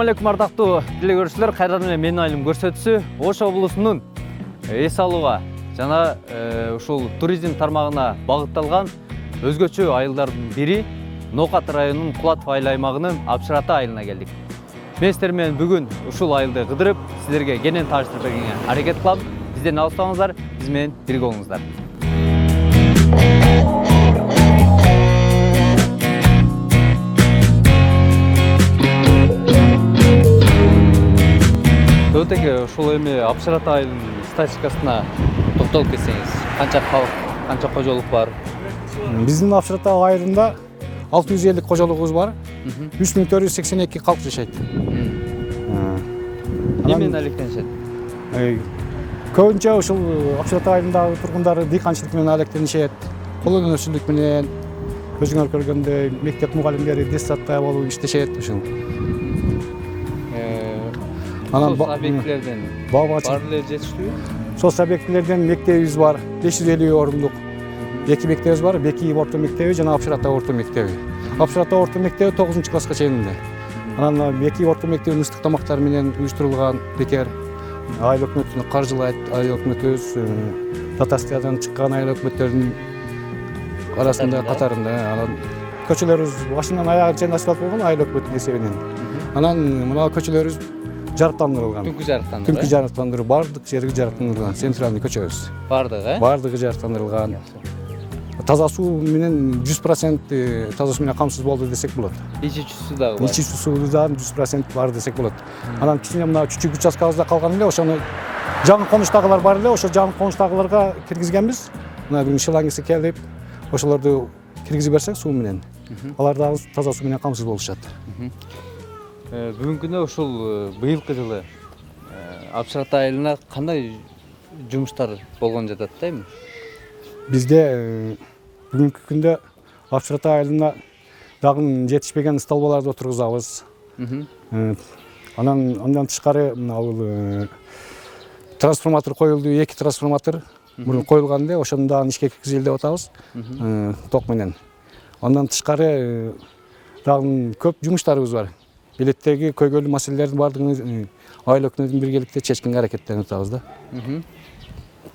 алейкум ардактуу теле көрүүчүлөр, кайрадан эле менин айылым көрсөтүүсү Ош облусунун эс алууга жана ушул туризм тармагына багытталган өзгөчө айылдардын бири Ноокат районунун Кулатов айыл аймагынын Абшырата айылына келдик. Мен сиздер менен бүгүн ушул айылды кыдырып, сиздерге кенен тааныштырып бергенге аракет кылам. Бизден алыстабаңыздар, биз менен бирге болуңуздар. Дөтеке, ушул эми Абшырата айылынын статистикасына токтолуп кетсеңиз, канча калк, канча кожолук бар? Биздин Абшырата айылында 650 кожолугубуз бар. 3482 калк жашайт. Немен алектенишет? Көбүнчө ушул Абшырата айылындагы тургундары дыйканчылык менен алектенишет. Кол өнөрчүлүк менен өзүңөр көргөндөй мектеп мугалимдери дестатта болуп иштешет ушул. Анан объектилерден бар эле жетиштүүбү? Сос объектилерден мектебибиз бар, 550 орунлук. Эки мектебибиз бар, Беки орто мектеби жана Абшырата орто мектеби. Абшырата орто мектеби 9-класска чейин эле. Анан Беки орто мектебинин ыстык тамактары менен уюштурулган бекер. Айыл өкмөтүнө каржылайт, айыл өкмөтүбүз дотациядан чыккан айыл өкмөттөрдүн арасында катарында. Анан көчөлөрүбүз башынан аягына чейин асфальт болгон айыл өкмөтүнүн эсебинен. Анан мына көчөлөрүбүз жарыктандырылган. Түнкү жарыктандыруу бардык жерге жарыктандырылган. Центральный көчөбүз. Бардыгы? Бардыгы жарыктандырылган. Таза суу менен 100% таза суу менен камсыз болду десек болот. Ичүү суу дагы бар. Ичүү суу да 100% бар десек болот. Анан кичине мына чүчүк участкабызда калган эле ошону жаңы конуштагылар бар эле, ошо жаңы конуштагыларга киргизгенбиз. Мына бүгүн шылаңгысы келип, ошолорду киргизип берсек суу менен. Алар дагы таза суу менен камсыз болушат. Бүгүнкү күндө ушул быйылкы жылы Абшырата айылына кандай жумуштар болгон жатат да эми? Бизде бүгүнкү күндө Абшырата айылына дагы жетишпеген столбаларды отургузабыз. Андан тышкары мына трансформатор коюлду, 2 трансформатор мурун коюлган эле, ошону дагы ишке киргизели деп атабыз. Ток менен. Андан тышкары дагы көп жумуштарыбыз бар. Билеттеги көйгөйлүү маселелердин бардыгын айыл өкмөтүнүн биргеликте чечкенге аракеттенип атабыз да.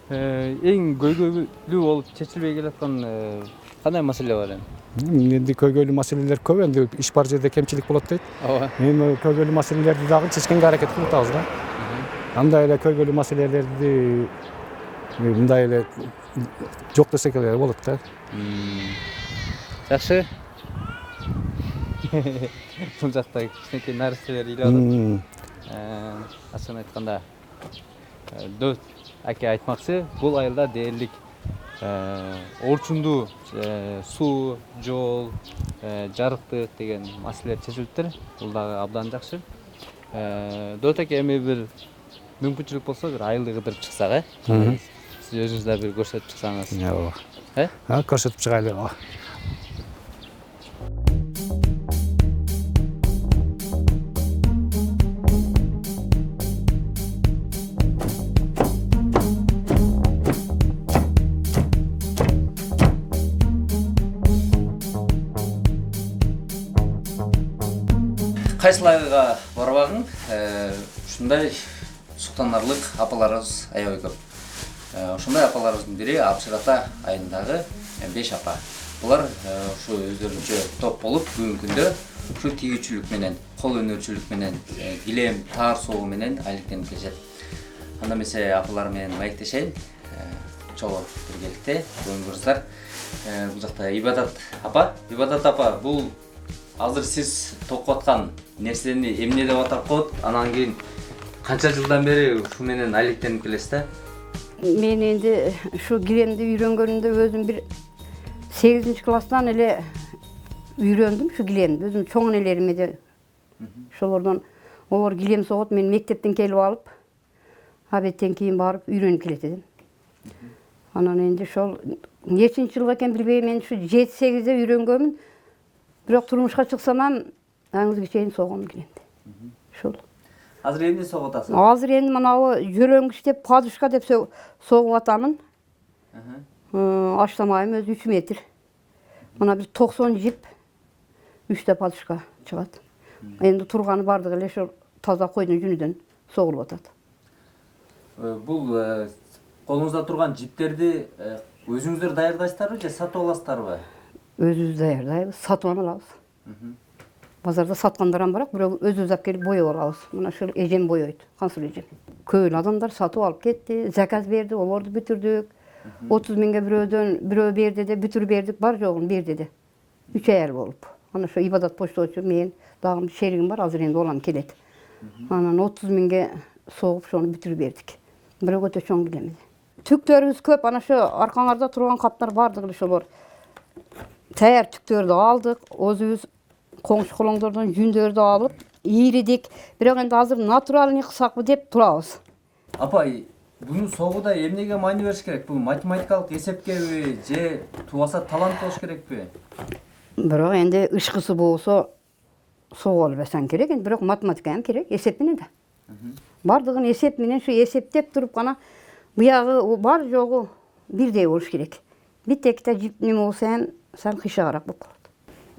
Эң көйгөйлүү болуп чечилбей келаткан кандай маселе бар эми? Энди көйгөйлүү маселелер көп, энди иш бар жерде кемчилик болот дейт. Эми көйгөйлүү маселелерди дагы чечкенге аракет кылып атабыз да. Андай эле көйгөйлүү маселелерди мындай эле жок десек эле болот да. Жакшы. Бул жакта кичинекей нарселер ыйлап атат. Ачыгын айтканда, Дөт аке айтмакчы, бул айылда дээрлик орчундуу суу, жол, жарыктык деген маселелер чечилиптир. Бул дагы абдан жакшы. Дөт аке, эми бир мүмкүнчүлүк болсо бир айылды кыдырып чыксак, сиз өзүңүз да бир көрсөтүп чыксаңыз. Ооба. Көрсөтүп чыгайлы. Кайсыл айылга барбагын, ушундай суктанарлык апаларыбыз аябай көп. Ошондой апаларыбыздын бири Абшырата айылындагы 5 апа. Булар ушу өздөрүнчө топ болуп, бүгүнкү күндө ушу тигүүчүлүк менен, кол өнөрчүлүк менен, килем, таар согуу менен алектенип келишет. Анда эмесе апалар менен маектешейин. Чогуу биргеликте көрүңүздөр. Бул жакта Ибадат апа, бул азыр сиз токуп аткан нерсени эмне деп атап коет? Анан кийин канча жылдан бери ушу менен алектенип келесиз да? Мен энди ушу килемди үйрөнгөнүмдө өзүм бир 8-класстан эле үйрөндүм ушу килемди. Өзүм чоң энелериме де ошолордон олар килем согот, мен мектептен келип алып, абеттен кийин барып үйрөнүп келет эдим. Анан энди ошол нечинчи жыл экен билбейм, мен ушу 7-8де үйрөнгөнмүн. Бирок турмушка чыксам аңызга чейин согом килемди. Ошол. Азыр эмне согуп атасыз? Азыр энди мынабы жөрөңгүч деп, падушка деп согуп атамын. Аштамайым өзү 3 метр. Мына бир 90 жип 3 падушка чыгат. Енді тұрғаны бардығы эле ошол таза койдун жүнүдөн согулуп атат. Бул колуңузда турган жиптерди өзүңүздөр даярдайсыздарбы же сатып аласыздарбы? Өзүбүз даярдайбыз, сатып алабыз. Базарда саткандар бар, бирок өзүбүз алып келип боёп алабыз. Мына ушул эжем боёйт, Кансул эжем. Көп эле адамдар сатып алып кетти, заказ берди, олорду бүтүрдүк. 30 миңге бирөө берди де, бүтүрүп бердик, бар жогун берди де. 3 аял болуп. Ана ошо Ибадат пошточу, мен дагы шеригим бар, азыр энди улам келет. Анан 30 миңге согуп ошону бүтүрүп бердик. Бирок өтө чоң килем. Түктөрүбүз көп, ана ошо аркаңарда турган каптар бардыгы ошолор. Таяр түктөрдү алдык, өзүбүз коңшу колоңдордон жүндөрдү алып, ийридик. Бирок энди азыр натуральный кылсакпы деп турабыз. Апа, буну согууда эмнеге майны бериш керек? Бул математикалык эсепкеби же тубаса талант болуш керекпи? Бирок энди ышкысы болсо согуп албасаң керек, энди бирок математика ham керек, эсеп менен да. Бардыгын эсеп менен шу эсептеп туруп гана буягы бар жогу бирдей болуш керек. Биттекте жип неме болсо ham сал кыйшагыраак болуп калат.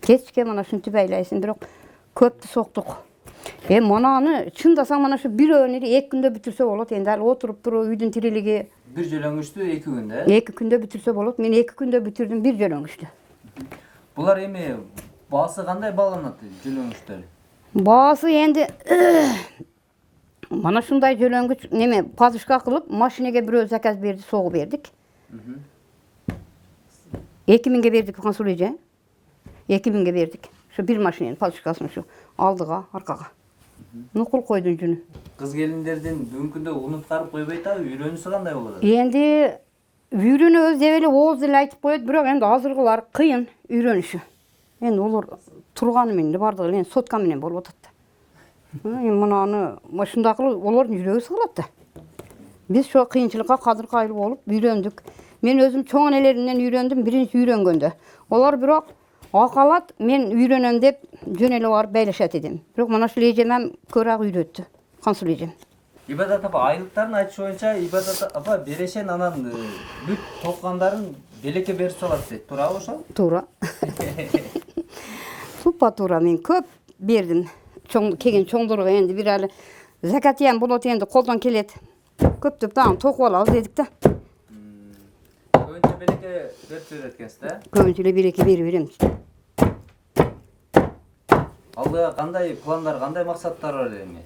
Кечке мына ушинтип айлайсың, бирок көптү соктук. Мананы чындасаң мана шу бирөөнү 2 күндө бүтүрсө болот. Энди ал отуруп туруп үйдүн тирилиги Bir jölöңүштү 2 күндө? 2 күндө бүтүрсө болот. Мен 2 күндө бүтүрдүм бир жөлөңүштү. Булар эми баасы кандай бааланат жөлөңүчтөр? Баасы энди мана шундай жөлөңгүч неме подушка кылып машинеге бирөө заказ берди, согуп бердик. 2 миңге бердик Кансул эже. 2 миңге бердик. Şu bir maşinenin palçıkasını şu aldığa, arkaga. Nukul koydun cünü. Kız gelinlerden бүгүнкүндө унуткарып койбойт абы, үйрөнүүсү кандай болот? Endi үйрөнөбүз деп эле ооз эле айтып коет, бирок энди азыркылар кыйын үйрөнүшү. Энди олор турганы менен бардыгы эле сотка менен болуп атат. Мынаны ушундай кылып олордун жүрөгү сыгылат да. Биз ошо кыйынчылыкка кадыр кайры болуп үйрөндүк. Мен өзүм чоң энелеримден үйрөндүм, биринчи үйрөнгөндө. Олар бирок акалат, мен үйрөнөм деп жөн эле барып байлашат эдим. Бирок мына ушул эжемем көбүрөөк үйрөттү. Кансул эжем. Ибадат апа, айлыктарын айтышы боюнча Ибадат апа берешен анан бүт токкандарын белекке берип салат дейт. Туурабы ошол? Туура. Тупа туура, мен көп бердим. Келген чоңдорго энди бир али закатиям болот, энди колдон келет. Көптүп дагы токуп алабыз дедик да. Көбүнчө белекке берип берет экенсиз да? Көбүнчө эле белекке берип берем. Алдыга кандай пландар, кандай максаттар бар эми?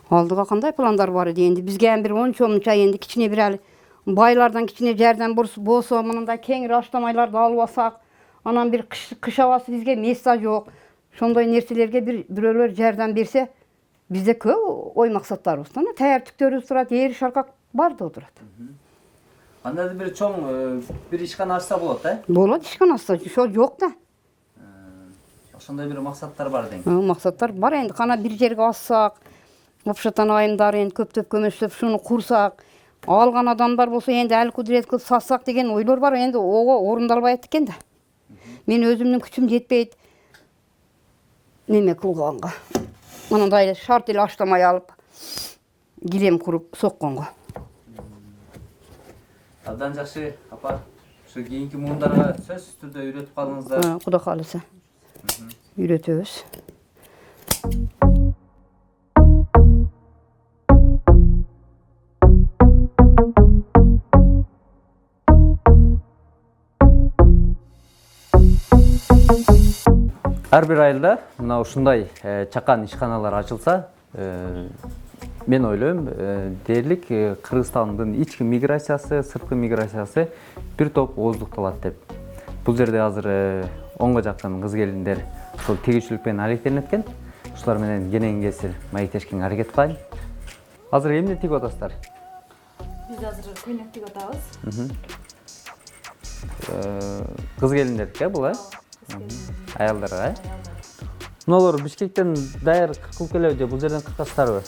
Алдыга кандай пландар бар эди? Энди бизге бир ончо-мунча энди кичине бир али байлардан кичине жардам болсо, мындай кеңири аштамайларды алып алсак, анан бир кыш абасы бизге места жок. Ошондой нерселерге бирөөлөр жардам берсе, бизде көп ой максаттарыбыз да. Таяр түктөрүбүз турат, ээри шаркак бардыгы турат. Кандайдыр бир чоң бир ишкана ачса болот, э? Болот, ишкана ачса, ошо жок да. Ошондой бир максаттар бар дең. Максаттар бар энди, кана бир жерге ассак, общатан айымдары энди көптөп көмөчтөп шуну курсак, алган адамдар болсо энди ал кудурет кылып сатсак деген ойлор бар, энди ого орундалбай атат экен да. Мен өзүмдүн күчүм жетпейт неме кылганга. Мындай шарт эле аштамай алып, килем куруп сокконго. Абдан жакшы, апа. Ушу кийинки муундарга сөзсүз түрдө үйрөтүп калыңыздар. Кудай кааласа. Үйрөтөбүз. Ар бир айылда мына ушундай чакан ишканалар ачылса, мен ойлойм, дээрлик Кыргызстандын ички миграциясы, сырткы миграциясы бир топ ооздукталат деп. Бул жерде азыр онго жакын кыз келиндер ошол тегүүчүлүк менен алектенип экен. Ушулар менен кенен кесир маектешкенге аракет кылайын. Азыр эмне тигип атасыздар? Биз азыр көйнөк тигип атабыз. Кыз келиндердики бул, аялдарга, Мыналар Бишкектен даяр кылып келеби же бул жерден кыркасыздарбы?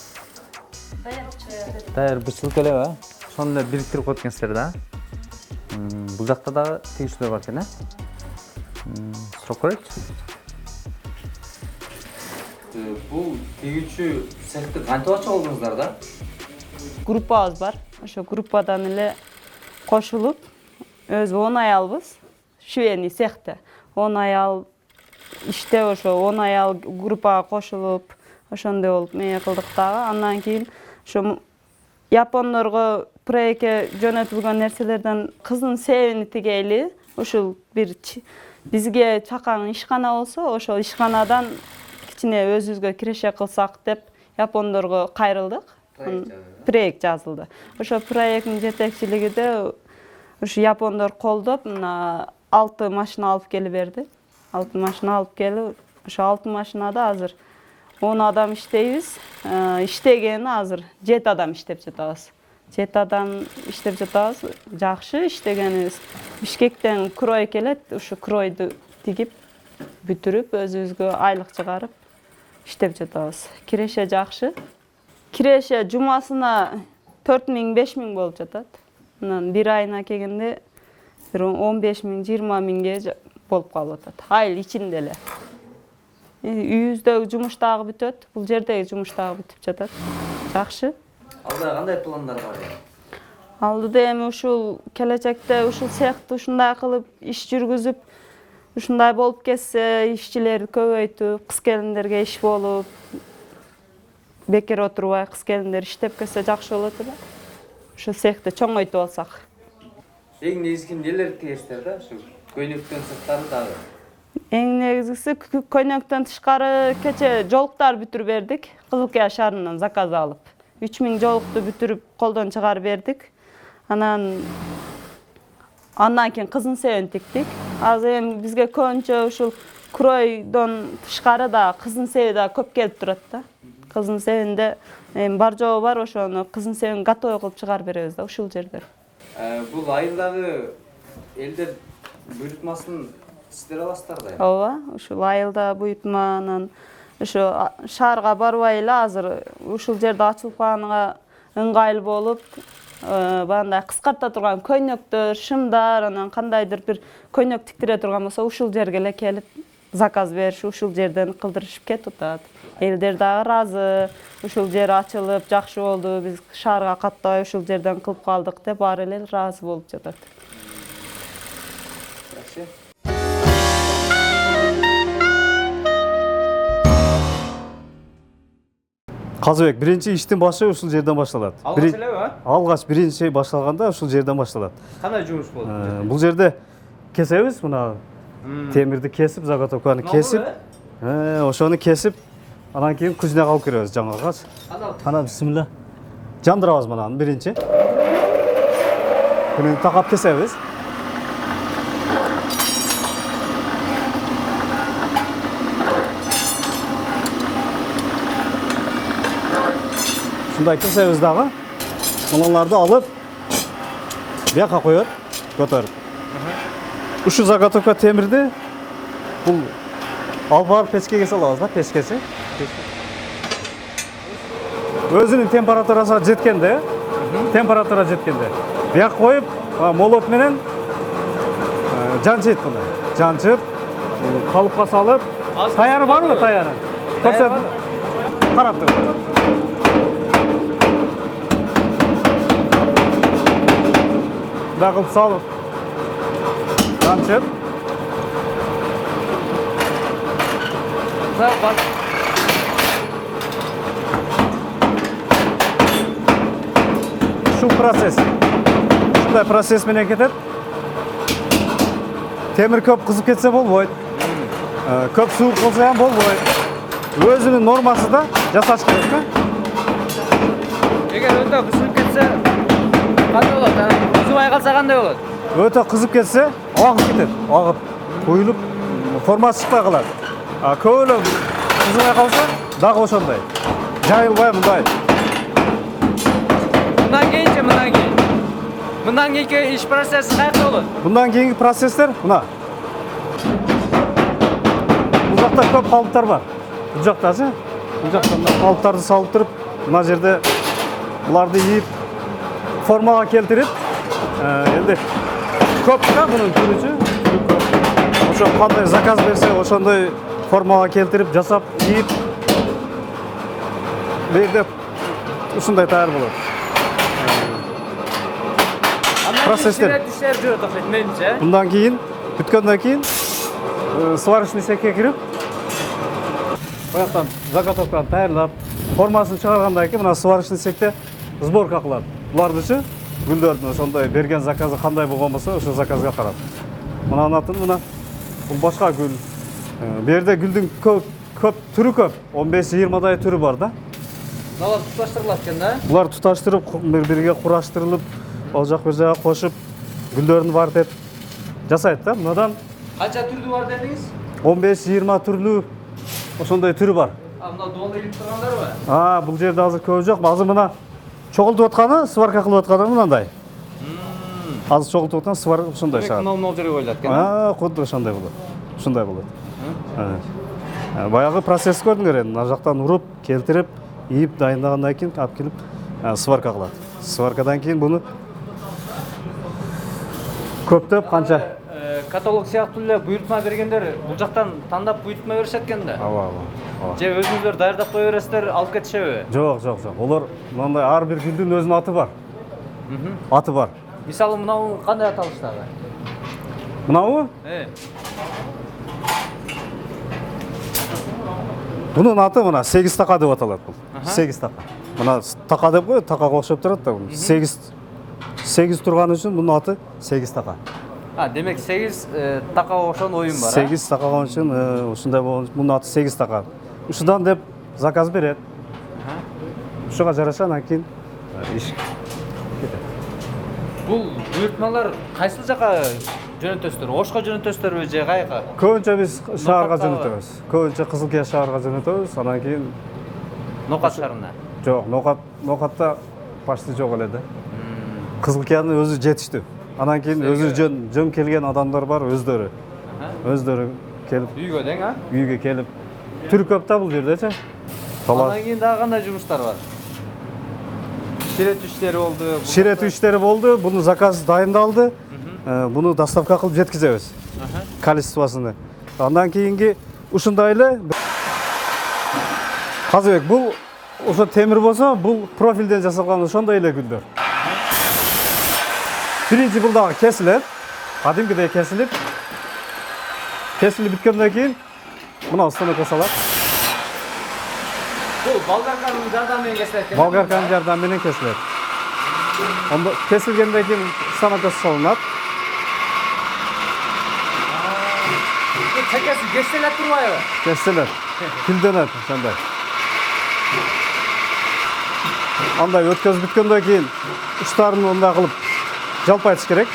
Даяр бычылып келеби? Ошону эле бириктирип коет экенсиздер да. Бул жакта дагы тегүүчүлөр бар экен, сурап көрөйүчү. Бул тегүүчү цехти кантип ачып алдыңыздар да? Группабыз бар. Ошо группадан эле кошулуп, өзү 10 аялбыз. Швейный цехте 10 аял иштеп, ошо 10 аял группага кошулуп, Ошондой болуп мээ кылдык дагы. Андан кийин ошо япондорго проекке жөнөтүлгөн нерселерден кыздын себини тигейли. Ушул бир бизге чакан ишкана болсо, ошол ишканадан кичине өзүбүзгө киреше кылсак деп япондорго кайрылдык. Проект жазылды. Ошо проекттин жетекчилигинде ушу япондор колдоп, мына 6 машина алып келип берди. 6 машина алып келип, ошо 6 машинада азыр 10 адам иштейбиз. Иштегени азыр 7 адам иштеп жатабыз. 7 адам иштеп жатабыз. Жакшы иштегенибиз. Бишкектен крой келет, ушу кройду тигип, бүтүрүп, өзүбүзгө айлык чыгарып иштеп жатабыз. Киреше жакшы. Киреше жумасына 4000-5000 болуп жатат. Анан бир айына келгенде 15.000-20 миңге болуп калып атат. Айыл ичинде эле. Үйүздөгү жумуш дагы бүтөт, бул жердеги жумуш дагы бүтүп жатат. Жакшы. Алда кандай пландар бар? Алдыда эми ушул келечекте ушул цехти ушундай кылып иш жүргүзүп, ушундай болуп кетсе, ишчилерди көбөйтүп, кыз келиндерге иш болуп, бекер отурбай кыз келиндер иштеп кетсе жакшы болот эле. Ушул цехти чоңойтуп алсак. Эң негизги нелер тиесиздер да? Ушу көйнөктөн сырткары дагы. Эң негизгиси көйнөктөн тышкары кече жолуктар бүтүрүп бердик. Кызылкая шаарынан заказ алып. 3000 жолукту бүтүрүп колдон чыгарып бердик. Андан кийин кыздын себин тиктик. Азыр эми бизге көбүнчө ушул кройдон тышкары да кыздын себи да көп келип турат да. Кыздын себинде эми бар жобо бар, ошону кыздын себин готовый кылып чыгарып беребиз да ушул жерде. Бул айылдагы элдер буйрутмасын сиздер аласыздар да? Ооба, ушул айылда буйрутманын ушу шаарга барбай эле азыр ушул жерде ачылып калганга ыңгайлуу болуп, баягындай кыскарта турган көйнөктөр, шымдар, анан кандайдыр бир көйнөк тиктире турган болсо, ушул жерге эле келип заказ беришип, ушул жерден кылдырышып кетип атат. Элдер дагы ыраазы, ушул жер ачылып, жакшы болду, биз шаарга каттабай ушул жерден кылып калдык деп баары эле ыраазы болуп жатат. Казыбек, биринчи иштин башы ушул жерден башталат. Алгач элеби? Алгач биринчи башталганда ушул жерден башталат. Кандай жумуш болду? Бул жерде кесебиз, мына темирди кесип, заготовканы кесип, ошону кесип, анан кийин кузинага алып киребиз жаңагачы. Кана бисмилла. Жандырабыз мынаны биринчи. Күнүн такап кесебиз. Ушундай кесебиз дагы. Муналарды алып бияка коёт, көтөрүп. Ушу заготовка темирди бул алып барып печкеге салабыз да, печкеси. Өзүнүн температурасына жеткенде, бияка коюп, молот менен жанчыйт муну. Жанчып, калыпка салып, таяры барбы, таяры? Көрсөт. Карап тур. Дагып салып, жанчып. Ушул процесс. Ушундай процесс менен кетет. Темир көп кызып кетсе болбойт. Көп суук болсо ham болбойт. Өзүнүн нормасында жасаш керек да. Эгер өтө кызып кетсе, кандай болот? Кызыбай калса кандай болот? Өтө кызып кетсе, агып кетет. Агып, куюлуп, формасы чыкпай калат. Көп эле кызыбай калса, дагы ошондой. Жайылбай мындай. Мындан кийинки иш процесси кайерде болот? Мындан кийинки процесстер мына. Бул жакта көп калыптар бар. Бул жактачы. Бул жакта калыптарды салып туруп, мына жерде буларды ийип формага келтирип, энди көп да мунун түрүчү. Ошо кандай заказ берсе, ошондой формага келтирип, жасап, ийип бердеп ушундай таяр болот. Процесстер. Мындан кийин, бүткөндөн кийин сварочный цехке кирип, Бояктан заготовканы даярдап, формасын чыгаргандан кийин мына сварочный цехте сборка кылат. Булардычы гүлдөрдүн ошондой берген заказы кандай болгон болсо, ошо заказга карап. Мына атын мына бул башка гүл. Бу жерде гүлдүн көп түрү көп. 15-20дай түрү бар да. Мыналар туташтырылат экен да? Булар туташтырып, бири-бириге кураштырылып, ал жак бир жака кошуп, гүлдөрүн бар деп жасайт да. Мынадан Канча түрдүү бар дедиңиз? 15-20 түрлүү ошондой түрү бар. Мына дуал илип тургандар Бул жерде азыр көп жок. Азыр мына чогултуп атканы, сварка кылып атканы мындай. Азыр чогултуп аткан сварка ошондой чыгат. Мына жерге коюлат экен. Кудду ошондой болот. Ушундай болот. Баягы процесс көрдүңөр эми. Ар жактан уруп, келтирип, ийип дайындагандан кийин алып келип сварка кылат. Сваркадан кийин буну көптөп канча Каталог сыяктуу эле буйрутма бергендер бул жактан тандап буйрутма беришет экен да. ооба. Же өзүңүздөр даярдап кое бересиздер, алып кетишеби? Жок. Олар мындай ар бир гүлдүн өзүнүн аты бар. Аты бар. Мисалы мынау кандай аталыштагы? Мынабы? Bunun аты мына 8 така деп аталат бул. 8 така. Мына така деп коет, такага окшоп турат да. 8 турган үчүн bunun аты 8 така. Демек 8 такага окшогон оюн бар. 8 такага үчүн ушундай болгон bunun аты 8 така. Ушудан деп заказ берет. Ушуга жараша анан кийин иш кетет. Бул буйрутмалар кайсыл жака жөнөтөсүздөр? Ошко жөнөтөсүздөрбү же кайга? Көбүнчө биз шаарга жөнөтөбүз. Көбүнчө Кызылкия шаарга жөнөтөбүз. Анан кийин Нокат шаарына. жок, Нокатта почти жок эле да. Кызылкиянын өзү жетиштүү. Анан кийин өзү жөн келген адамдар бар, өздөрү келип Үйгө дең, үйгө келип түр көп да бул жердечи. Анан кийин дагы кандай жумуштар бар? Ширетүү иштери болду. Ширетүү иштери болду. Буну заказ дайындалды. Буну доставка кылып жеткизебиз. Количествосун. Андан кийинки ушундай эле Казыбек, бул ошо темир болсо, бул профилден жасалган ошондой эле гүлдөр. Биринчи бул дагы кесилет. Кадимкидей кесилип бүткөндөн кийин мына установка салат. Бул болгарканын жардамы менен кесилет экен. Болгарканын жардамы менен кесилет. Онда кесилгенден кийин установка салынат. Чекеси кесилет турбайбы? Кесилет. Күлдөнөт ошондой. Андай өткөзүп бүткөндөн кийин учтарын мындай кылып жалпайтыш керек.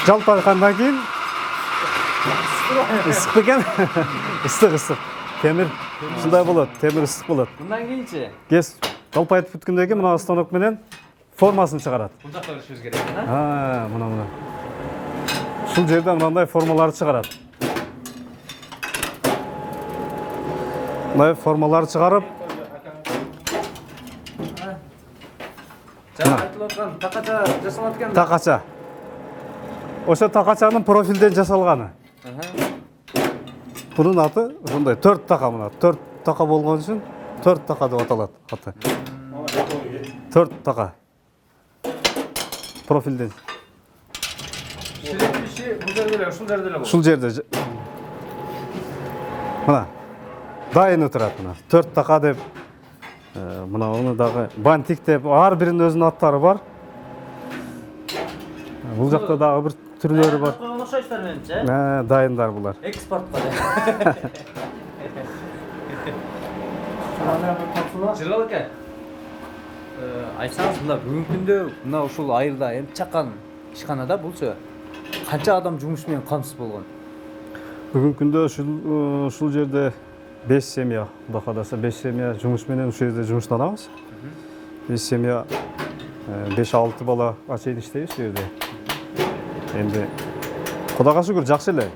Жалпайгандан кийин ысык экен. Ысык. Темир ушундай болот. Темир ысык болот. Мындан кийинчи Кес жалпайтып бүткөндөн кийин мына установка менен формасын чыгарат. бул жакка беришибиз керек экен, Мына. Ушул жерде мындай формаларды чыгарат. Мындай формаларды чыгарып, Жана айтылып аткан такача жасалат экен. такача. Ошо такачанын профилден жасалганы. Bunun аты ушундай 4 така мына. 4 така болгон үчүн 4 така деп аталат аты. 4 така. Профилден. Ширетүү иши бул жерде эле, ушул жерде эле болот. Ушул жерде. Мына. Дайын турат мына. 4 така деп мына уну дагы бантик деп ар биринин өзүнүн аттары бар. Бул жакта дагы бир түрлөрү бар. Окшойсуздар менимче. Дайындар булар. Экспортко да. Жыргал эке. Айтсаңыз мына бүгүнкү күндө мына ушул айылда эми чакан ишканада булчу канча адам жумуш менен камсыз болгон? Бүгүнкү күндө ушул жерде 5 семья, Кудай кааласа 5 семья жумуш менен ушул жерде жумуштанабыз. 5 семья 5-6 бала чейин иштейбиз ушул жерде. Эми Кудайга шүгүр жакшы эле.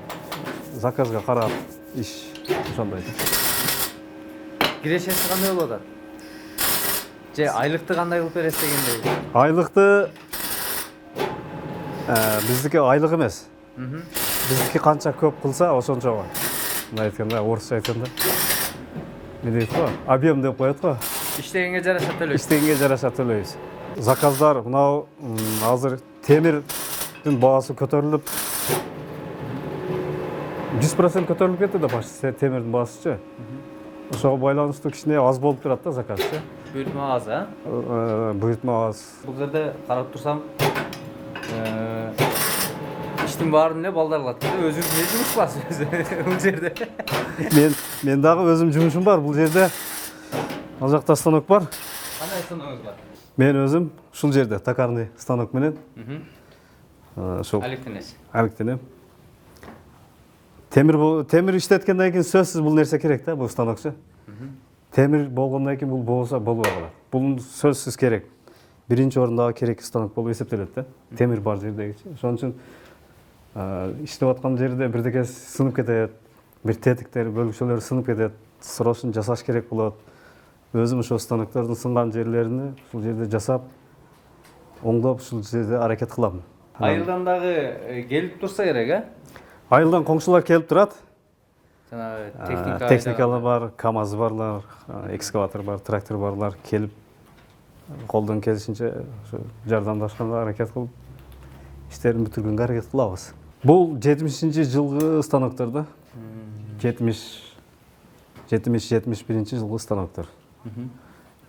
Заказга карап иш ошондой. Кирешеси кандай болуп атат? Же айлыкты кандай кылып бересиз дегендей? Айлыкты биздики айлык эмес. Биздики канча көп кылса ошончо. Мына айтканда, орусча айтканда. Не дейт го? Объем деп коет го. Иштегенге жараша төлөйсүз. Иштегенге жараша төлөйбүз. заказдар мынау азыр темирдин баасы көтөрүлүп 100% көтөрүлүп кетти да почти темирдин баасычы. Ошого байланыштуу кичине аз болуп турат да заказчы. Буйртма аз, а? Буйртма аз. Бул жерде карап турсам, иштин баарын эле балдар кылат. Өзүңүз эмне жумуш кыласыз бул жерде? Мен дагы өзүм жумушум бар бул жерде. Ал жакта станок бар. Кандай станогуңуз бар? Мен өзүм ушул жерде токарный станок менен. Ошол алектенем. Темир иштеткенден кийин сөзсүз бул нерсе керек да, бул станокчу. Темир болгондон кийин бул болбосо болбой калат. Бул сөзсүз керек. Биринчи орундагы керектүү станок болуп эсептелет да. Темир бар жердегичи. Ошон үчүн иштеп аткан жерде бирдеке сынып кетет, бир тетиктер, бөлүкчөлөр сынып кетет. Срочно жасаш керек болот. Өзүм ошол станоктордун сынган жерлеrini ушул жерде жасап, оңдоп ушул жерде аракет кылам. Айылдан дагы келип турса керек, а? Айылдан коңшулар келип турат. Жанагы Техникалар бар, КАМАЗ барлар, экскаватор бар, трактор барлар келип колдон келишинче жардамдашканга аракет кылып иштерин бүтүргөнгө аракет кылабыз. Бул 70-жылгы станоктор да. 70-71 жылгы станоктор.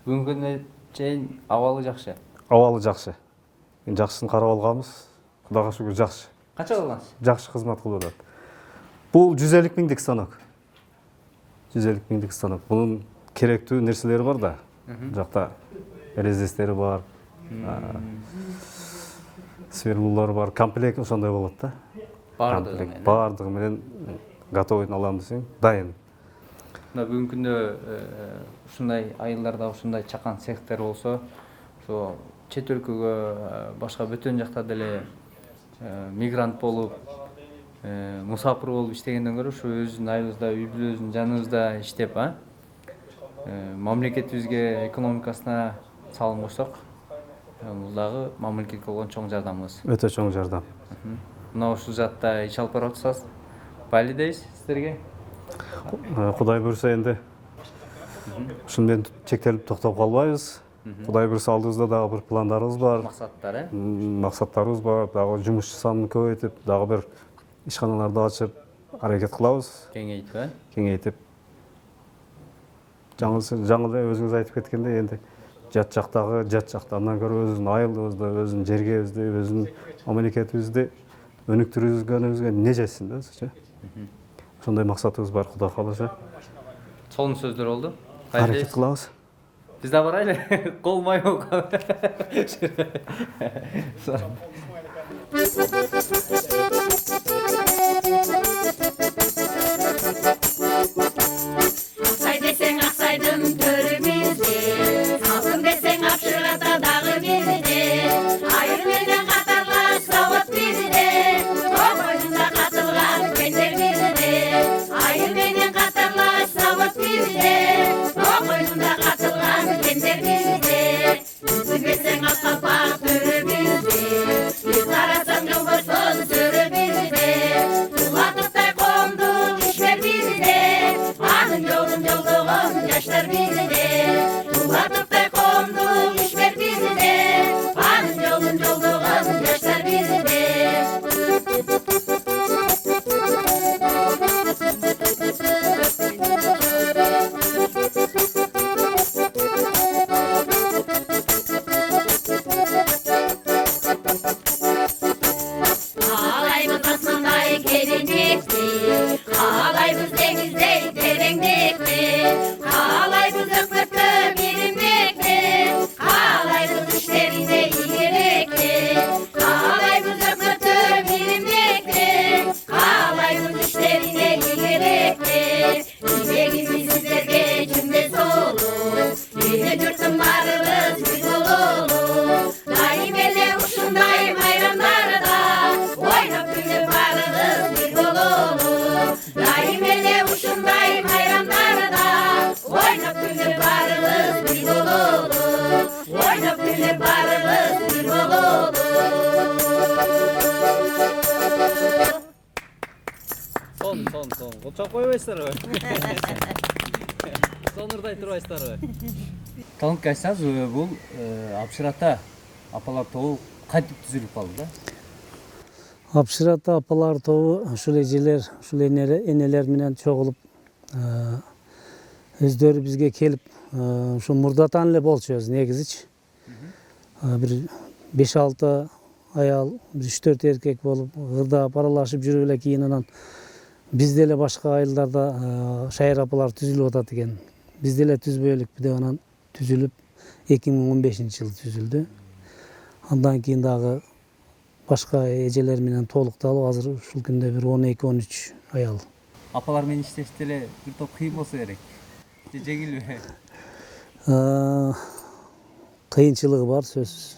Бүгүнкү күнүнө чейин абалы жакшы. Абалы жакшы. Жакшысын карап алганбыз. Кудайга шүгүр жакшы. Канча алгансыз? Жакшы кызмат кылып атат. Бул 150 миңдик станок. 150 миңдик станок. Бунун керектүү нерселери бар да. Жакта резистери бар. Сверлулар бар. Комплект ошондой болот да. Бардыгы менен готовыйын алам десең, дайын. Мына бүгүнкү күндө ушундай айылдарда ушундай чакан цехтер болсо, ошо чет өлкөгө, башка бөтөн жакта деле мигрант болуп, мусафир болуп иштегенден көрө ушу өзүбүздүн айылыбызда, үй бүлөбүздүн жаныбызда иштеп, мамлекетибизге, экономикасына салым кошсок, бул дагы мамлекетке болгон чоң жардамыбыз. Өтө чоң жардам. Мына ушул жакта иш алып барып атсаңыз, байлы дейбиз сиздерге. Кудай буйрса энди ушун менен чектелип токтоп калбайбыз. Кудай буйрса алдыбызда дагы бир пландарыбыз бар. Максаттар, Максаттарыбыз бар. Дагы жумушчу санын көбөйтүп, дагы бир ишканаларды ачып аракет кылабыз. Кеңейтип. Жаңы эле өзүңүз айтып кеткендей, энди жат жактан көрө өзүбүздүн айылыбызды, өзүнүн жергебизди, өзүнүн мамлекетибизди өнүктүрүүгөнүбүзгө не жетсин да өзүчө. Ошондой максатыбыз бар, Кудай кааласа. Сонун сөздөр болду. Аракет кылабыз. Биз да барайлы. Кол май болуп калды. Аксай десең аксайдын төрү бизде, алтын десең Апшырата дагы бизде, айыр менен катарлаш завод бизде, Токойдунда катылган кендер бизде, айыр менен катарлаш завод бизде, Токойдунда катылган кендер бизде, үзбесең Аккалпак төрү бизде, биз карасаң жолбоштон сөрү бизде, Тулатыктай коомдук ишмер бизде, анын жолун жолдогон жаштар бизде, Тулатыктай коомдук ишмер бизде, анын жолун жолдогон жаштар бизде. Каалайбыз асмандай кереңдикти, каалайбыз деңиздей тереңдикти, каалайбыз өкмөткө биринбекти, каалайбыз иштеринде ийгилекти, каалайбыз өкмөткө биринбекти, каалайбыз иштеринде ийгилекти, ийгегибиз сиздерге жүмбөс болуп, эле журттун баарыбыз бир бололу, дайым эле ушундай майрамдарда ойноп күлүп баарыбыз бир бололу, дайым эле ушундай майрамдарда ойноп күлүп баарыбыз бир бололу, ойноп күлүп баарыбыз бир бололу. Сон. Колчоп койбойсуздарбы? Сонурдай турбайсыздарбы? Талантка айтсаңыз, бул Апшырата апалар тобу кантип түзүлүп калды да? Апшырата апалар тобу ушул эжелер, ушул энелер менен чогулуп өздөрү бизге келип ушу мурдатан эле болчубуз негизичи. Бир 5-6 аял, 3-4 эркек болуп ырдап аралашып жүрүп эле кийин анан бизде эле башка айылдарда шайыр апалар түзүлүп атат экен. Бизде эле түзбөйлүкпү деп анан түзүлүп 2015-жылы түзүлдү. Андан кийин дагы башка эжелер менен толукталып азыр ушул күндө бир 12-13 аял. Апалар менен иштеште эле бир топ кыйын болсо керек. Же жеңилби? Кыйынчылыгы бар сөзсүз.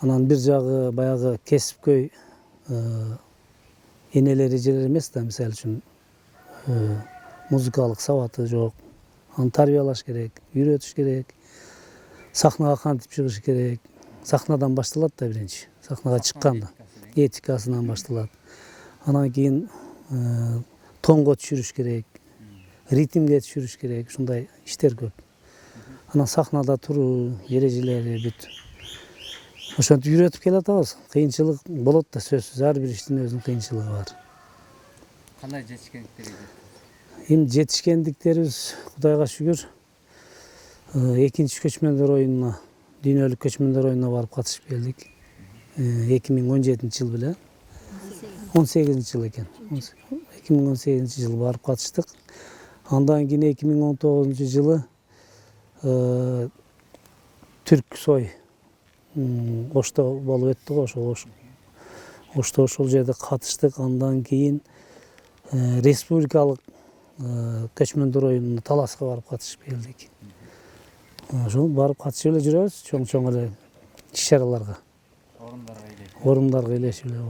Анан бир жагы баягы кесипкөй энелер эжелер эмес да, мисалы үчүн музыкалык сабаты жок. Аны тарбиялаш керек, үйрөтүш керек. Сахнага кантип чыгыш керек. Сахнадан башталат да биринчи. Сахнага чыкканда этикасынан башталат. Анан кийин тонго түшүрүш керек, ритмге түшүрүш керек, ушундай иштер көп. Анан сахнада туруу эрежелери бүт. Ошентип үйрөтүп келатабыз. Кыйынчылык болот да сөзсүз, ар бир иштин өзүнүн кыйынчылыгы бар. Кандай жетишкендиктерге жетти? Эми жетишкендиктерибиз Кудайга шүгүр. Экинчи көчмөндөр оюнуна, дүйнөлүк көчмөндөр оюнуна барып катышып келдик. 2017-жыл беле. 18-жыл экен. 2018-жылы барып катыштык. Андан кийин 2019-жылы Түрк сой Ошто болуп өттү го, Ошто ошол жерде катыштык. Андан кийин республикалык көчмөндөр оюнуна Таласка барып катышып келдик. Ошол барып катышып эле жүрөбүз, чоң эле иш-чараларга. Орундарга элешип эле.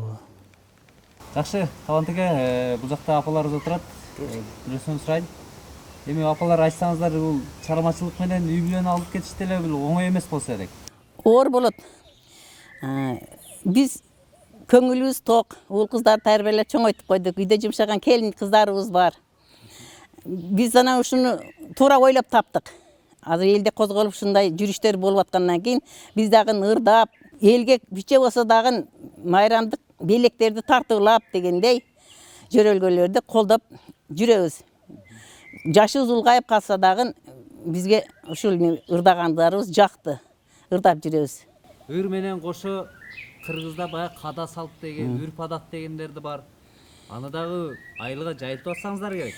Жакшы, Талант эке, бул жакта апаларыбыз отурат. Бирөөсүн сурайын. Эми апалар айтсаңыздар, бул чармачылык менен үй бүлөнү алып кетиш деле бул оңой эмес болсо керек. Оор болот. Биз көңүлүбүз ток, уул кыздар тарбиялап чоңойтуп койдук. Үйдө жумшаган келин кыздарыбыз бар. Биз анан ушуну туура ойлоп таптык. Азыр элде козголуп ушундай жүрүштөр болуп аткандан кийин биз дагы ырдап, элге биче болсо дагы майрамдык белектерди тартуулап дегендей жөрөлгөлөрдү колдоп жүрөбүз. Жашыбыз улгайып калса дагы бизге ушул ырдагандарыбыз жакты. Ырдап жүрөбүз. Ыр менен кошо кыргызда баягы када салт деген, үрп адат дегендерди бар. Аны дагы айылга жайылтып атсаңыздар керек.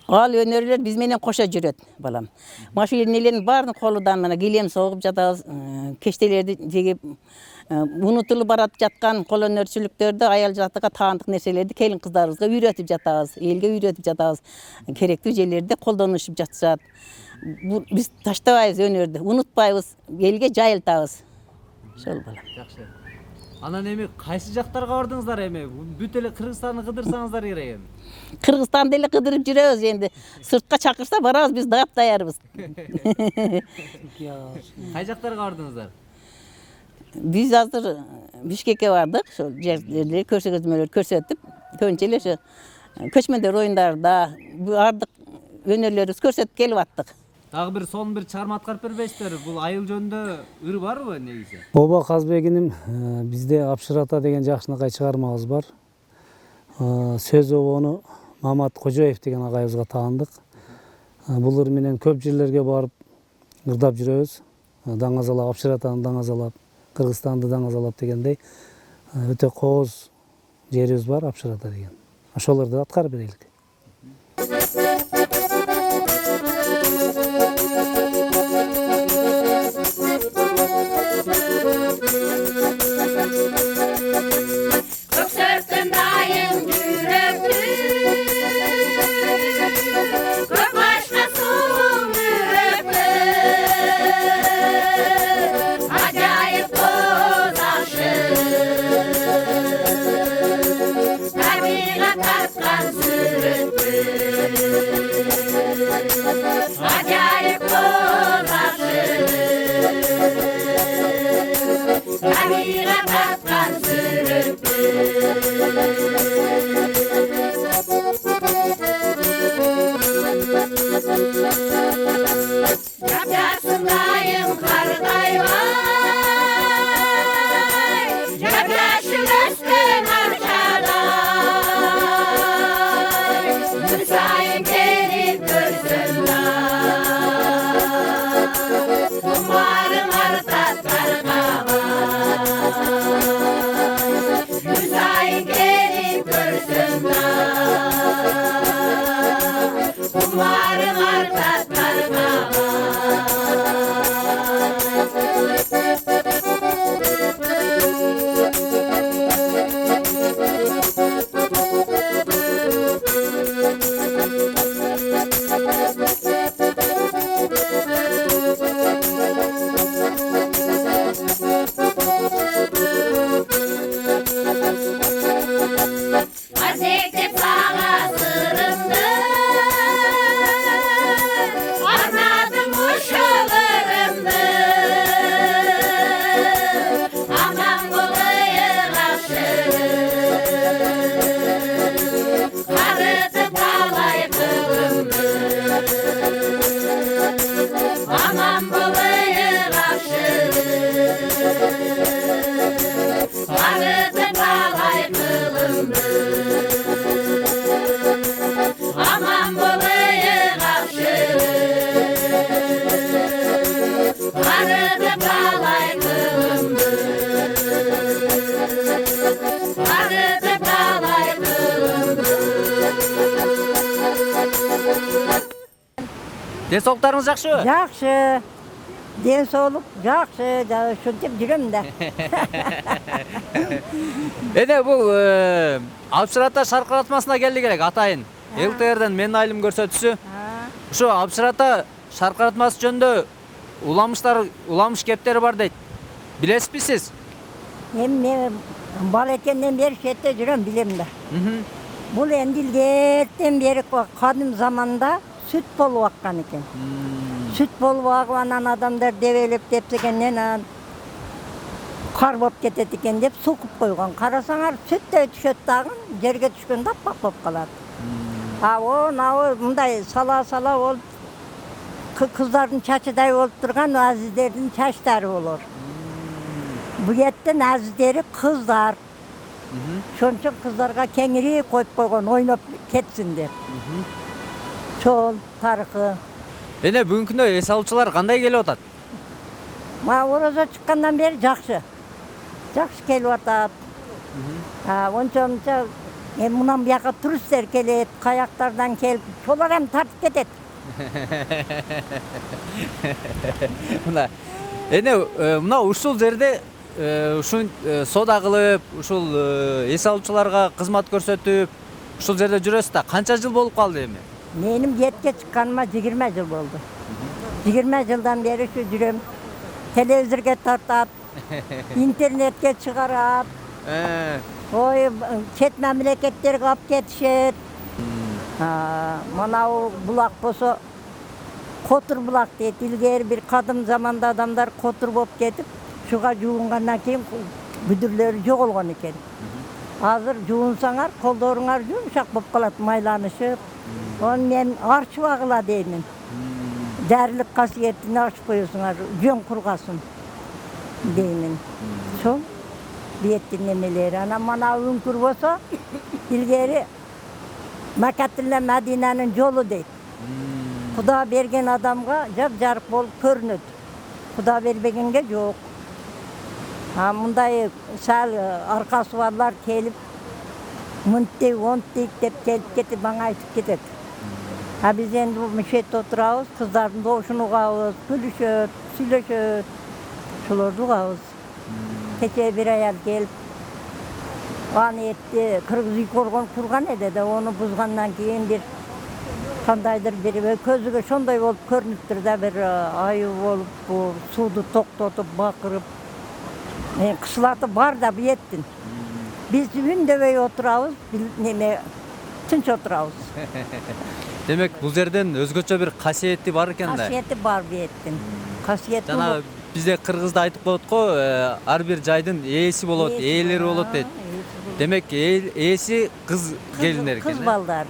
Ал өнөрлөр биз менен кошо жүрөт, балам. Машу эмнелердин баарын колудан мына килем согуп жатабыз, кештелерди жегип, унутулуп барат жаткан кол өнөрчүлүктөрдү, аял жатыга таандык нерселерди келин кыздарыбызга үйрөтүп жатабыз, элге үйрөтүп жатабыз. Керектүү жерлерде колдонушуп жатышат. Биз таштабайбыз өнөрдү, унутпайбыз, элге жайылтабыз. Ошол балам. Жакшы. Анан эми кайсы жактарга бардыңыздар эми? Бүт эле Кыргызстанды кыдырсаңыздар керек эми. Кыргызстанды эле кыдырып жүрөбүз энди. Сыртка чакырса барабыз, биз даярбыз. Кай жактарга бардыңыздар? Биз азыр Бишкекке бардык, ошол жерлерди көрсөтмөлөр көрсөтүп, көбүнчө эле ошо көчмөндөр оюндарында бардык өнөрлөрүбүз көрсөтүп келип аттык. Дагы бир сонун бир чарма аткарып бербейсиздер? Бул айыл жөнүндө ыр барбы негизи? Ооба Казбегиним, бизде Апшырата деген жакшынакай чыгармабыз бар. Сөз обону Мамат Кожоев деген агайыбызга таандык. Бул ыр менен көп жерлерге барып ырдап жүрөбүз. Даңазалап, Апшыратаны даңазалап, Кыргызстанды даңазалап дегендей өтө кооз жерибиз бар, Апшырата деген. Ошолорду аткарып берелик. Tabiat atkan sürü Azekte sağa sırımdı Arnadım uşağırımdı Aman bulayı aşırı Karıtı palay kılımdı Aman bulayı aşırı Karıtı palay kılımdı Aman bulayı aşırı Karıtı palay kılımdı Karıtı palay kılımdı Денсаулықтарыңыз жақсы? Жақсы. Денсаулық жақсы. Шынтып жүрем да. Эне бул Абшырата шаркыратмасына келди керек атайын. ЛТРден мен айылым көрсөтүүсү. Ошо Абшырата шаркыратмасы жөнүндө уламыш кептери бар дейт. Билесизби сиз? Мен бала экенден бери шетте жүрем, билем да. Бул энди илгертен бери кадим заманда süt болуп аккан экен. Süt болуп агып анан адамдар дебелеп тепсегенден кар болуп кетет экен деп суу куп койгон. Карасаңар süt да түшөт дагы, жерге түшкөндө аппак болуп калат. О, мындай сала болуп кыздардын чачыдай болуп турган азиздердин чачтары болор. Бул еттин азиздери кыздар. Ошон үчүн кыздарга кеңири коюп койгон, ойноп кетсин деп. Çol, tarıkı. Эне бүгүнкү күндө эс алуучулар кандай келип атат? Ораза чыккандан бери жакшы. Жакшы келип атат. Ончо мунан бияка туристтер келет, каяктардан келип, шолар эми тартып кетет. Мына ушул жерде ушун соода кылып, ушул эс алуучуларга кызмат көрсөтүп, ушул жерде жүрөсүз да канча жыл болуп калды эми? Benim yetke çıkanıma 20 yıl oldu. 20 yıldan beri şu жүрем. Televizyonga tartat, internetke çıkarat. Oy, chet memleketlerge alıp ketişet. Mana o bulak bolsa Kotur bulak deyit. İlgeri bir kadım zamanda adamlar kotur bolup ketip, şuga juğungandan keyin büdürleri jok olgan eken. Hazır juğunsaňar, koldoruňar yumşak bolup kalat, maylanışıp. Onu men arçıp agıla deymin. Därilik kasiyetini arçıp koyuyorsunlar, jön kurgasın deymin. Şol biyettin nemeleri. Ana mana ünkür bolsa ilgeri Makatilla Madinanın jolu deyit. Kuda bergen adamga jap jarık bolup körünöt. Kuda berbegenge jok. Munday sal arkası barlar kelip mınttek, onttek dep kelip ketip bana aytıp ketet. Biz endi bu müşette oturabız, kızların doğuşunu uğabız, gülüşöt, süйлөшөt, şolordu uğabız. Keçe bir ayal kelip, bana etti, kırgızı korgon kurgan edi de onu buzgandan keyin bir kandaydır bir közüge şonday bolup körünüptür da bir ayı bolup bu suudu toktotup bakırıp kışlatı var da biyettin. Biz ündöbey oturabız, tınç oturabız. Demek bu жерден өзгөчө bir kasiyeti var eken da. Kasiyeti var biyettin. Kasiyeti Жана бизде кыргызда айтып коет го, ар бир жайдын ээси болот, ээлери болот дейт. Демек ээси кыз келиндер экен. Kız ballar.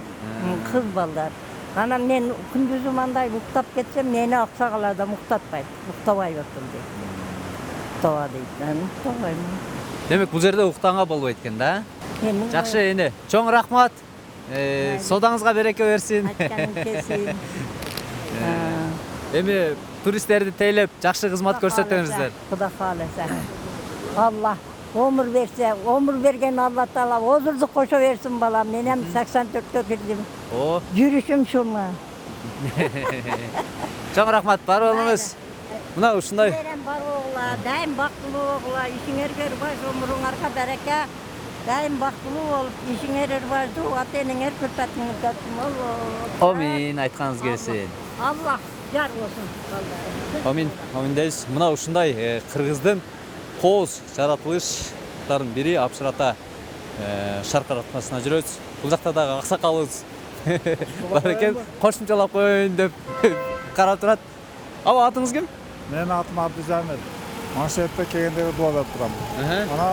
Kız ballar. Ana men күндүзү мындай уктап кетсем, мени аксагал адам уктатпайт. Уктабай отур дейт. Уктаба дейт. Мен уктабайм. Демек бул жерде уктаганга болбойт экен да. Жакшы эне. Чоң рахмат. Содаңызга береке берсин. Айтканым келсин. Эми туристтерди тейлеп, жакшы кызмат көрсөтөңүздөр. Куда кааласа. Allah ömür verse, ömür bergen Allah Taala ozurdu koşa versin balam. Menem 84'te girdim. O. Жүрүшүм şunla. Чоң рахмат, бар болуңуз. Мына ушундай. Берем бар оğla, daim baktılуу oğla, işiňerger baş, ömürüňarga bereke. Daim baktılуу bolup, işiňerer başdy, ata-eneňer külpetiňiz datym. Amin, айтканыңыз келсин. Allah jar bolsun. Amin дейбиз. Мына ушундай кыргыздын кооз жаратылыштарын бири Абшырата шарқар атмасына жүрөбүз. Бул жакта дагы аксакалыбыз бар экен. Кошумчалап коеюн деп карап турат. Аба атыңыз ким? Менин атым Абдыжамил. Маншетте келгенде дуа берип турам. Мана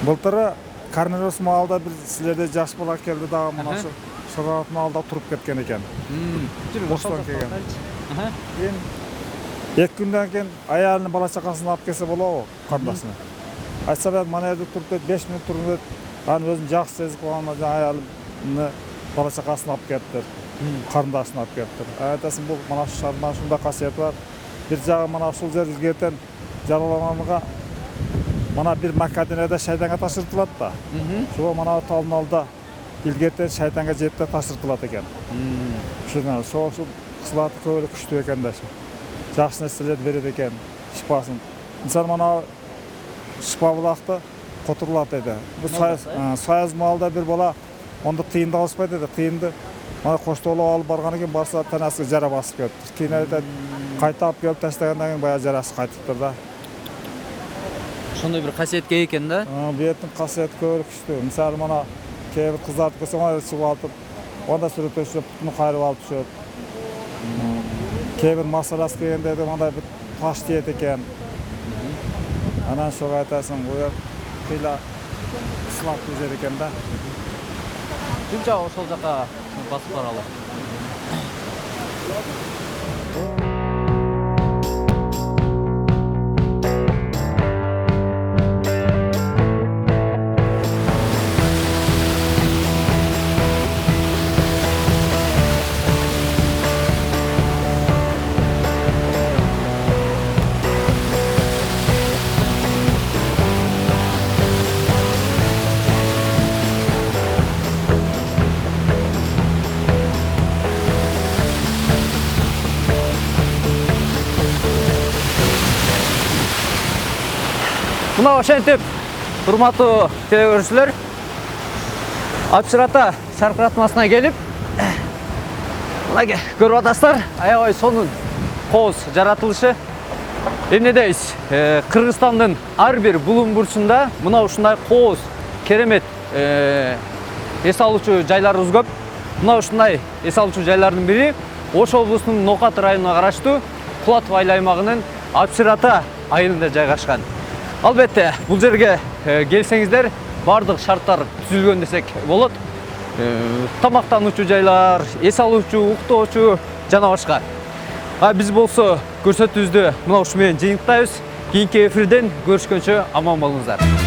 былтыры коронавирус маалда бир силерде жаш бала келди дагы мына ушу Шырат маалда туруп кеткен экен. Боштон келген. Кийин 2 күндөн кийин аялын бала чакасын алып келсе болобу кардашына. Айтса мен мана жерде туруп 5 мүнөт туруп анын өзүн жакшы сезип калган аялын бала чакасын алып келиптир. Карындашын алып келиптир. Айтасың бул мана ушу шаарда ушундай касиети бар. Бир жагы мана ушул жер илгертен жараланганга мана бир Маккадинеде шайтанга ташыртылат да. Ошо мана талдын алда илгертен шайтанга жеп ташыртылат экен. Ушундан ошол кызлаты көбүрөөк күчтүү экен да. Жакшы нерселерди берет экен, шипасын. Мисалы мана шипа булакты котурулат эди. Бул Союз маалда бир бала онда тыйынды алышпайт эди. Тыйынды мана коштоолуп алып баргандан кийин барса танасына жара басып кетти. Кийин айтат кайта алып келип таштагандан кийин баягы жарасы кайтыптыр да. Ошондой бир касиетке экен да. Беттин касиети көбүрөөк күчтүү. Мисалы мана кээ бир кыздарды көрсөң аны чыгып алып, онда сүрөттөшүп, путун кайрып алып түшөт. Кээ бир маселасы келгенде мындай бир таш тиет экен. Анан ошого айтасың, бул кыйла ислаттуу жер экен да. Күнчө ошол жака басып баралы. Мына ошентип, урматтуу телегөрүүчүлөр, Апчырата шаркыр атмасына келип, мына көрүп атасыздар, аябай сонун кооз жаратылышы. Эмне дейбиз? Кыргызстандын ар бир булуң бурчунда мына ушундай кооз, керемет эс алуучу жайларыбыз көп. Мына ушундай эс алуучу жайлардын бири Ош облусунун Нокат районуна караштуу Кулатов айыл аймагынын Апчырата айылында жайгашкан. Албетте, бул жерге келсеңиздер, бардык шарттар түзүлгөн десек болот. Тамактануучу жайлар, эс алуучу, уктоочу жана башка. Биз болсо көрсөтүүбүздү мына ушу менен жыйынтыктайбыз. Кийинки эфирден көрүшкөнчө аман болуңуздар.